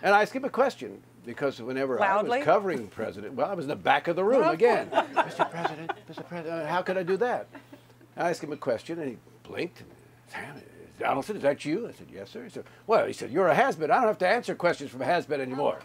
And I asked him a question, because whenever Loudly? I was covering President, well, I was in the back of the room again. Mr. President, how could I do that? I asked him a question, and he blinked. Sam, Donaldson, is that you? I said, yes, sir. He said, well, he said, you're a has-been. I don't have to answer questions from a has-been anymore.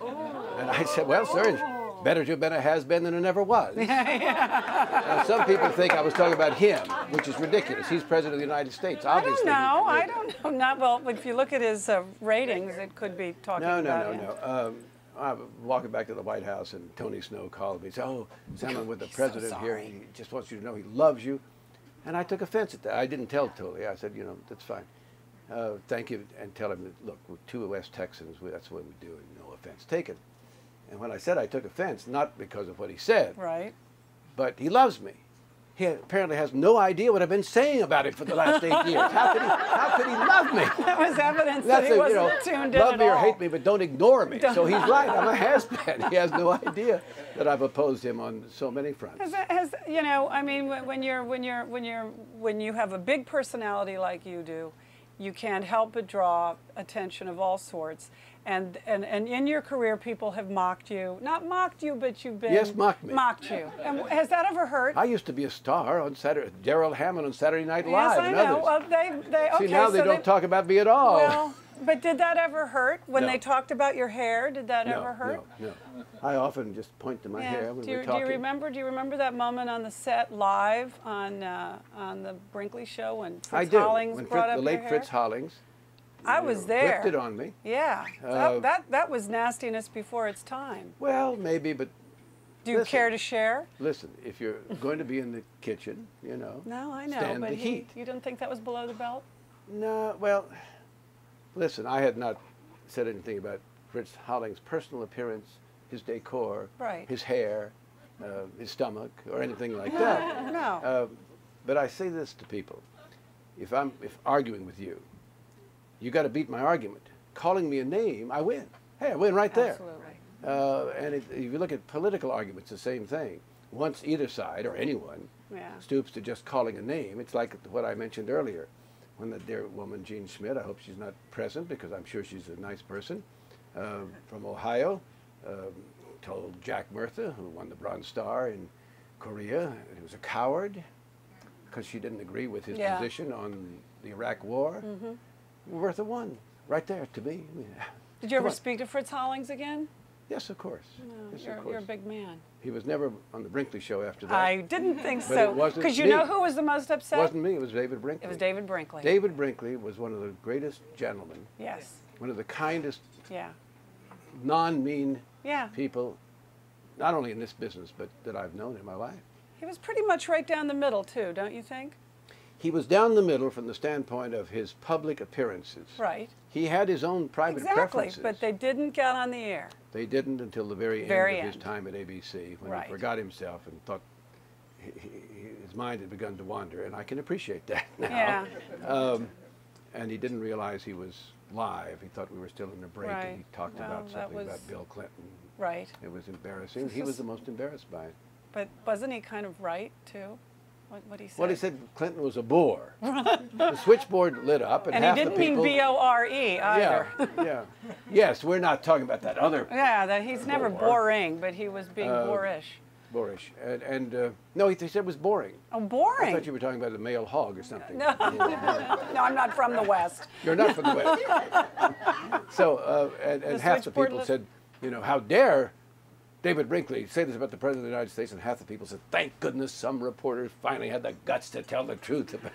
And I said, well, sir, it's better to have been a has-been than it never was. Now, some people think I was talking about him, which is ridiculous. He's President of the United States, obviously. I don't know. Not, well, if you look at his ratings, it could be talking about him. No. I was walking back to the White House, and Tony Snow called me and said, oh, someone with the president here, he just wants you to know he loves you. And I took offense at that. I didn't tell Tony. I said, you know, that's fine. Thank you, and tell him, look, we're two West Texans, that's what we do, and no offense taken. And when I said I took offense, not because of what he said, right, but he loves me. He apparently has no idea what I've been saying about him for the last 8 years. How could he love me? That was evidence that he wasn't tuned in love at me or all. hate me, but don't ignore me. So he's right. I'm a has-been. He has no idea that I've opposed him on so many fronts. You know, I mean, when you have a big personality like you do, you can't help but draw attention of all sorts. And in your career, people have mocked you. Not mocked you, but you've been... Yes, mocked me. Mocked you. And has that ever hurt? I used to be a star on Saturday, Daryl Hammond on Saturday Night Live. Yes, I and know. others. Well, See, now they don't talk about me at all. Well, but did that ever hurt? When No. they talked about your hair, did that ever hurt? No. I often just point to my hair when we're talking. Do you remember that moment on the set live on the Brinkley show when Fritz Hollings brought up the late your hair? Fritz Hollings. I was there. Whipped it on me. Yeah, that was nastiness before its time. Well, maybe, but do you care to share? Listen, if you're going to be in the kitchen, you know. No, I know, stand but the heat. You don't think that was below the belt? No, well, listen, I had not said anything about Fritz Hollings' personal appearance, his decor, his hair, his stomach, or anything like that. No. But I say this to people: if arguing with you, you got to beat my argument. Calling me a name, I win. Hey, I win right there. Absolutely. And if you look at political arguments, the same thing. Once either side, or anyone, stoops to just calling a name, it's like what I mentioned earlier. When the dear woman, Jean Schmidt, I hope she's not present because I'm sure she's a nice person, from Ohio, told Jack Murtha, who won the Bronze Star in Korea, that he was a coward because she didn't agree with his position on the Iraq War. Murtha won, right there to me. Did you ever speak to Fritz Hollings again? Yes, of course. No, yes, you're a big man. He was never on the Brinkley show after that. I didn't think but so. It wasn't because you me. know who was the most upset? It wasn't me, it was David Brinkley. It was David Brinkley. David Brinkley was one of the greatest gentlemen. Yes. One of the kindest, yeah, non-mean people, not only in this business, but that I've known in my life. He was pretty much right down the middle, too, don't you think? He was down the middle from the standpoint of his public appearances. Right. He had his own private preferences. But they didn't get on the air. They didn't until the very end of his time at ABC, when he forgot himself and thought his mind had begun to wander, and I can appreciate that now. Yeah. And he didn't realize he was live. He thought we were still in a break, and he talked about something about Bill Clinton. Right. It was embarrassing. He was the most embarrassed by it. But wasn't he kind of right, too? What he said? Well, he said Clinton was a bore. The switchboard lit up, and half he didn't the people, mean B-O-R-E either. Yeah. Yes, we're not talking about that other. Yeah, that he's never boring, but he was being boorish. Boorish. No, he said it was boring. Oh, boring. I thought you were talking about the male hog or something. No, no, I'm not from the West. You're not from the West. So, and half the people said, you know, how dare David Brinkley say this about the President of the United States, and half the people said, thank goodness some reporters finally had the guts to tell the truth about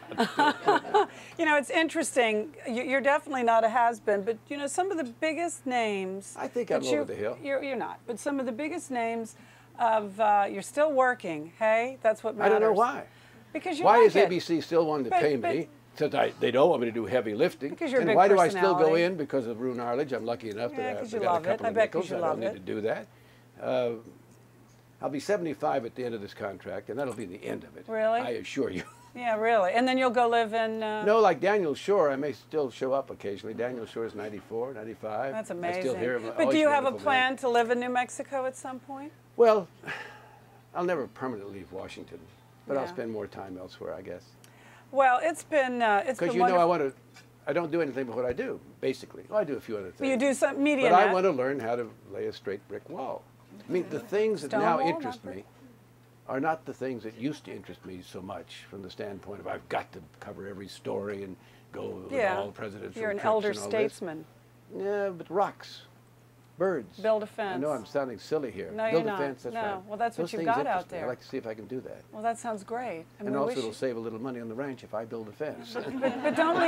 it. You know, it's interesting. You're definitely not a has-been, but, you know, some of the biggest names... I think I'm over the hill. You're not, but some of the biggest names of... you're still working, hey? That's what matters. I don't know why. Because you Why like is ABC still wanting to pay me? Since they don't want me to do heavy lifting. Because you're a big why do I still go personality. in? Because of Rune Arledge. I'm lucky enough that I've got a couple of nickels. I don't need to do that. I'll be 75 at the end of this contract, and that'll be the end of it. Really? I assure you. Yeah, really. And then you'll go live in... No, like Daniel Shore, I may still show up occasionally. Daniel Shore is 94, 95. That's amazing. I still hear him. But do you have a plan to live in New Mexico at some point? Well, I'll never permanently leave Washington, but I'll spend more time elsewhere, I guess. Well, it's been because you know I don't do anything but what I do, basically. Well, I do a few other things. You do some media. But I want to learn how to lay a straight brick wall. I mean, the things that now interest me are not the things that used to interest me so much from the standpoint of I've got to cover every story and go with all presidential You're an trips elder and all statesman. This. Yeah, but rocks, birds. Build a fence. I know I'm sounding silly here. No, Build you're a not. fence, that's right. Well, that's Those what you've things got out interest me. there. I'd like to see if I can do that. Well, that sounds great. And also it'll save a little money on the ranch if I build a fence. But don't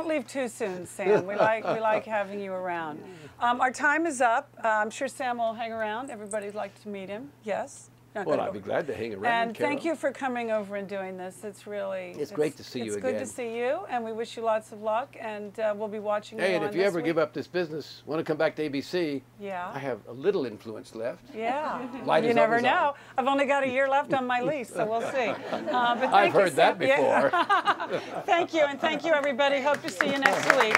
leave too soon, Sam. We like having you around. Our time is up. I'm sure Sam will hang around. Everybody'd like to meet him. Yes. Well, I'd be glad to hang around. And thank you for coming over and doing this. It's really great to see you again. It's good to see you, and we wish you lots of luck. And we'll be watching you. Hey, and on if you ever week. give up this business, want to come back to ABC? Yeah. I have a little influence left. Yeah. Light you never know. on. I've only got a year left on my lease, so we'll see. But I've heard that Sam. before. Yeah. Thank you, and thank you, everybody. Hope to see you next week.